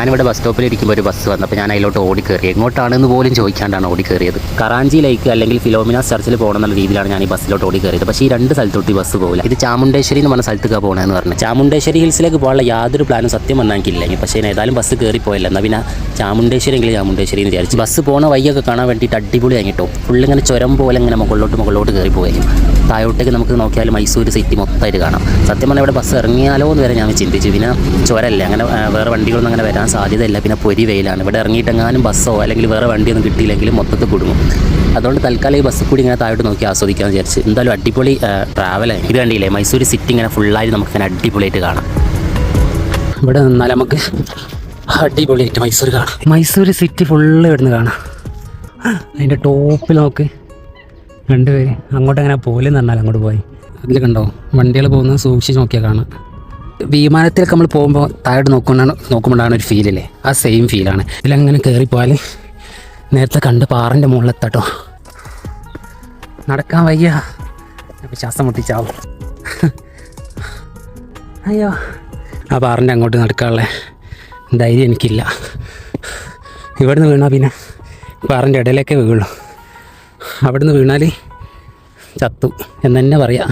ഞാനിവിടെ ബസ് സ്റ്റോപ്പിൽ ഇരിക്കുമ്പോൾ ഒരു ബസ് വന്നപ്പോൾ ഞാൻ അതിലോട്ട് ഓടി കയറി. എങ്ങോട്ടാണെന്ന് പോലും ചോദിക്കാണ്ടാണ് ഓടി കയറിയത്. കറാഞ്ചിയിലേക്ക് അല്ലെങ്കിൽ ഫിലോമിനാസ് ചർച്ചിൽ പോകണം എന്നുള്ള രീതിയിലാണ് ഞാൻ ഈ ബസ്സിലോട്ട് ഓടി കയറിയത്. പക്ഷേ ഈ രണ്ട് സ്ഥലത്തോട്ട് ഈ ബസ് പോകില്ല. ഇത് ചാമുണ്ടേശ്വരി എന്ന് പറഞ്ഞ സ്ഥലത്തേക്കാണ് പോകണമെന്ന് പറഞ്ഞു. ചാമുണ്ടേശ്വരി ഹിൽസിലേക്ക് പോകാനുള്ള യാതൊരു പ്ലാനും സത്യം വന്നാൽ എനിക്കില്ലെങ്കിൽ. പക്ഷേ ഏതായാലും ബസ് കയറിപ്പോയില്ല. എന്നാൽ പിന്നെ ചാമുണ്ടേശ്വരി എങ്കിൽ ചാമുണ്ടേശ്വരി എന്ന് വിചാരിച്ചു. ബസ് പോണ വഴിയൊക്കെ കാണാൻ വേണ്ടിയിട്ട് അടിപൊളി ആയിട്ടോ. ഫുള്ളിങ്ങനെ ചുരം പോലെ ഇങ്ങനെ മുകളിലോട്ട് കയറി പോയിരിക്കും. താഴോട്ടേക്ക് നമുക്ക് നോക്കിയാൽ മൈസൂർ സിറ്റി മൊത്തമായിട്ട് കാണാം. സത്യം പറഞ്ഞാൽ ഇവിടെ ബസ് ഇറങ്ങിയാലോ എന്ന് വരെ ഞാൻ ചിന്തിച്ചു. പിന്നെ ചുരല്ലേ, അങ്ങനെ വേറെ വണ്ടികളൊന്നും അങ്ങനെ വരാൻ സാധ്യതയില്ല. പിന്നെ പൊരി വെയിലാണ്. ഇവിടെ ഇറങ്ങിയിട്ടെങ്ങാനും ബസ്സോ അല്ലെങ്കിൽ വേറെ വണ്ടിയൊന്നും കിട്ടിയില്ലെങ്കിലും മൊത്തത്തിൽ കുടുങ്ങും. അതുകൊണ്ട് തൽക്കാലം ഈ ബസ്സിൽ കൂടി ഇങ്ങനെ താഴോട്ട് നോക്കി ആസ്വദിക്കാമെന്ന് വിചാരിച്ചു. എന്തായാലും അടിപൊളി ട്രാവലായി. ഇത് കണ്ടില്ലേ, മൈസൂർ സിറ്റി ഇങ്ങനെ ഫുള്ളായിട്ട് നമുക്കിങ്ങനെ അടിപൊളിയായിട്ട് കാണാം. ഇവിടെ നിന്നാൽ നമുക്ക് അടിപൊളിയായിട്ട് മൈസൂർ കാണാം. മൈസൂർ സിറ്റി ഫുള്ള് ഇവിടുന്ന് കാണാം. അതിൻ്റെ ടോപ്പിൽ നോക്ക്, രണ്ടുപേര് അങ്ങോട്ട് അങ്ങനെ പോലെന്ന് പറഞ്ഞാൽ അങ്ങോട്ട് പോയി. അതിൽ കണ്ടോ വണ്ടികൾ പോകുന്നത് സൂക്ഷിച്ച് നോക്കിയാൽ കാണാം. വിമാനത്തിലൊക്കെ നമ്മൾ പോകുമ്പോൾ താഴോട്ട് നോക്കുമ്പോഴാണ് ഒരു ഫീലില്ലേ, ആ സെയിം ഫീലാണ്. ഇതിലങ്ങനെ കയറിപ്പോയാൽ നേരത്തെ കണ്ട് പാറൻ്റെ മുകളിലെത്താട്ടോ. നടക്കാൻ വയ്യ, അപ്പോൾ ശ്വാസം മുട്ടിച്ചാവും. അയ്യോ, ആ പാറൻ്റെ അങ്ങോട്ട് നടക്കാനുള്ള ധൈര്യം എനിക്കില്ല. ഇവിടുന്ന് വീണാൽ പിന്നെ പാറൻ്റെ ഇടയിലേക്കേ വീഴുള്ളൂ. അവിടുന്ന് വീണാൽ ചത്തു എന്ന് തന്നെ പറയാം.